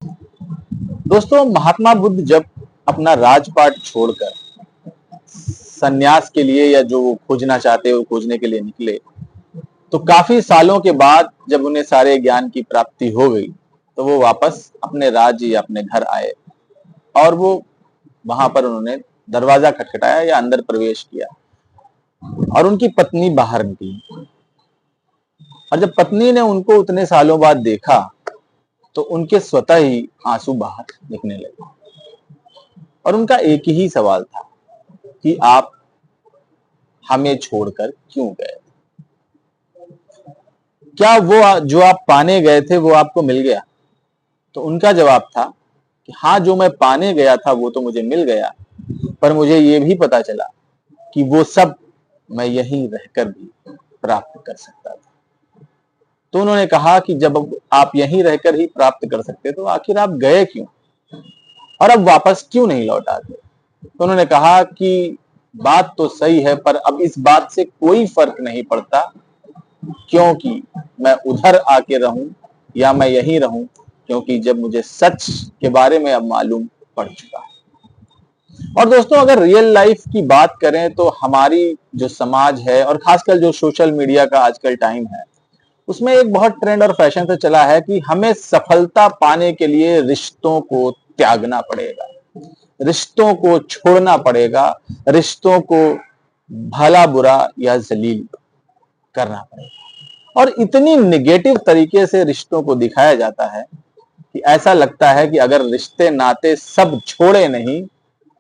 दोस्तों, महात्मा बुद्ध जब अपना राजपाट छोड़कर सन्यास के लिए या जो वो खोजना चाहते वो खोजने के लिए निकले, तो काफी सालों के बाद जब उन्हें सारे ज्ञान की प्राप्ति हो गई तो वो वापस अपने राज्य या अपने घर आए और वो वहां पर उन्होंने दरवाजा खटखटाया या अंदर प्रवेश किया और उनकी पत्नी बाहर निकली। और जब पत्नी ने उनको उतने सालों बाद देखा तो उनके स्वतः ही आंसू बाहर निकलने लगे और उनका एक ही सवाल था कि आप हमें छोड़कर क्यों गए? क्या वो जो आप पाने गए थे वो आपको मिल गया? तो उनका जवाब था कि हाँ, जो मैं पाने गया था वो तो मुझे मिल गया, पर मुझे ये भी पता चला कि वो सब मैं यहीं रहकर भी प्राप्त कर सकता था। तो उन्होंने कहा कि जब आप यहीं रहकर ही प्राप्त कर सकते तो आखिर आप गए क्यों और अब वापस क्यों नहीं लौट आते? तो उन्होंने कहा कि बात तो सही है, पर अब इस बात से कोई फर्क नहीं पड़ता क्योंकि मैं उधर आके रहूं या मैं यहीं रहूं, क्योंकि जब मुझे सच के बारे में अब मालूम पड़ चुका है। और दोस्तों, अगर रियल लाइफ की बात करें तो हमारी जो समाज है और खासकर जो सोशल मीडिया का आजकल टाइम है, उसमें एक बहुत ट्रेंड और फैशन से चला है कि हमें सफलता पाने के लिए रिश्तों को त्यागना पड़ेगा, रिश्तों को छोड़ना पड़ेगा, रिश्तों को भला बुरा या जलील करना पड़ेगा। और इतनी नेगेटिव तरीके से रिश्तों को दिखाया जाता है कि ऐसा लगता है कि अगर रिश्ते नाते सब छोड़े नहीं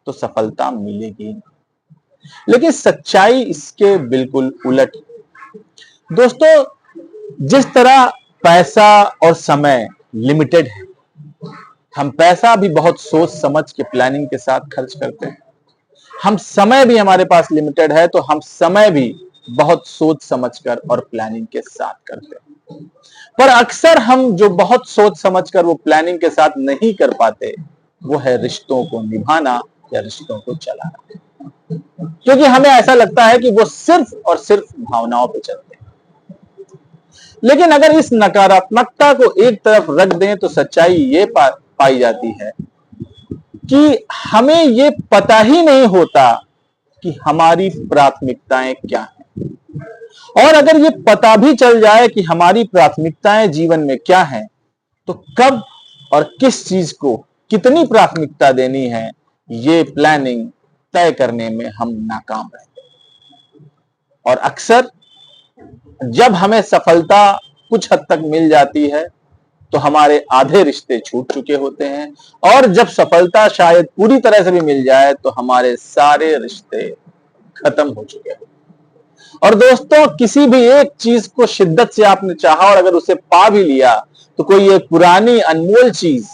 तो सफलता मिलेगी नहीं। लेकिन सच्चाई इसके बिल्कुल उलट। दोस्तों, जिस तरह पैसा और समय लिमिटेड है, हम पैसा भी बहुत सोच समझ के प्लानिंग के साथ खर्च करते हैं। हम समय भी हमारे पास लिमिटेड है तो हम समय भी बहुत सोच समझकर और प्लानिंग के साथ करते हैं। पर अक्सर हम जो बहुत सोच समझकर वो प्लानिंग के साथ नहीं कर पाते वो है रिश्तों को निभाना या रिश्तों को चलाना, क्योंकि हमें ऐसा लगता है कि वो सिर्फ और सिर्फ भावनाओं पे चलते हैं। लेकिन अगर इस नकारात्मकता को एक तरफ रख दें तो सच्चाई ये पाई जाती है कि हमें ये पता ही नहीं होता कि हमारी प्राथमिकताएं क्या हैं। और अगर ये पता भी चल जाए कि हमारी प्राथमिकताएं जीवन में क्या हैं, तो कब और किस चीज को कितनी प्राथमिकता देनी है, ये प्लानिंग तय करने में हम नाकाम रहते हैं। और अक्सर जब हमें सफलता कुछ हद तक मिल जाती है तो हमारे आधे रिश्ते छूट चुके होते हैं, और जब सफलता शायद पूरी तरह से भी मिल जाए तो हमारे सारे रिश्ते खत्म हो चुके हैं। और दोस्तों, किसी भी एक चीज को शिद्दत से आपने चाहा और अगर उसे पा भी लिया तो कोई एक पुरानी अनमोल चीज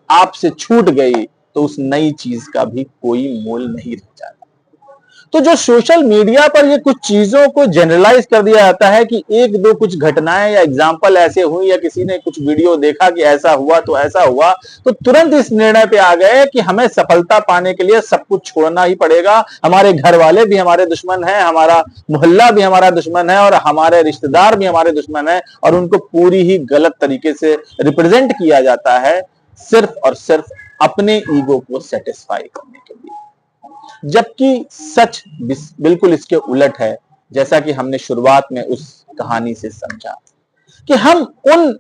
आपसे छूट गई तो उस नई चीज का भी कोई मोल नहीं रह जाता। तो जो सोशल मीडिया पर ये कुछ चीजों को जनरलाइज कर दिया जाता है कि एक दो कुछ घटनाएं या एग्जाम्पल ऐसे हुई या किसी ने कुछ वीडियो देखा कि ऐसा हुआ तो ऐसा हुआ, तो तुरंत इस निर्णय पे आ गए कि हमें सफलता पाने के लिए सब कुछ छोड़ना ही पड़ेगा। हमारे घर वाले भी हमारे दुश्मन हैं, हमारा मोहल्ला भी हमारा दुश्मन है और हमारे रिश्तेदार भी हमारे दुश्मन है, और उनको पूरी ही गलत तरीके से रिप्रेजेंट किया जाता है सिर्फ और सिर्फ अपने ईगो को सेटिस्फाई करने के लिए। जबकि सच बिल्कुल इसके उलट है। जैसा कि हमने शुरुआत में उस कहानी से समझा कि हम उन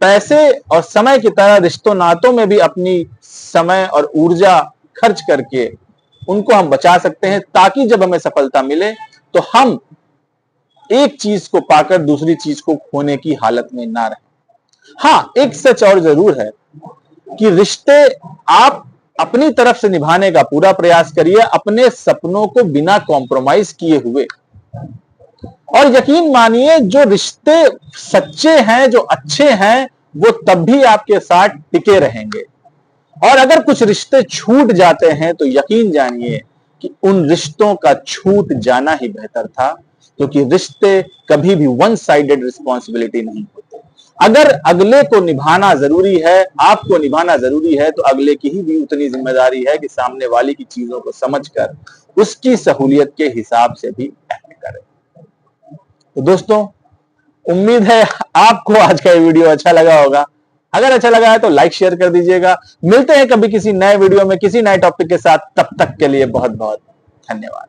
पैसे और समय की तरह रिश्तों नातों में भी अपनी समय और ऊर्जा खर्च करके उनको हम बचा सकते हैं, ताकि जब हमें सफलता मिले तो हम एक चीज को पाकर दूसरी चीज को खोने की हालत में ना रहें। हाँ, एक सच और जरूर है कि रिश्ते आप अपनी तरफ से निभाने का पूरा प्रयास करिए, अपने सपनों को बिना कॉम्प्रोमाइज किए हुए। और यकीन मानिए, जो रिश्ते सच्चे हैं, जो अच्छे हैं, वो तब भी आपके साथ टिके रहेंगे। और अगर कुछ रिश्ते छूट जाते हैं तो यकीन जानिए कि उन रिश्तों का छूट जाना ही बेहतर था, क्योंकि रिश्ते कभी भी वन साइडेड रिस्पॉन्सिबिलिटी नहीं होते। अगर अगले को निभाना जरूरी है, आपको निभाना जरूरी है, तो अगले की ही भी उतनी जिम्मेदारी है कि सामने वाले की चीजों को समझकर उसकी सहूलियत के हिसाब से भी एक्ट करें। तो दोस्तों, उम्मीद है आपको आज का ये वीडियो अच्छा लगा होगा। अगर अच्छा लगा है तो लाइक शेयर कर दीजिएगा। मिलते हैं कभी किसी नए वीडियो में किसी नए टॉपिक के साथ, तब तक के लिए बहुत बहुत धन्यवाद।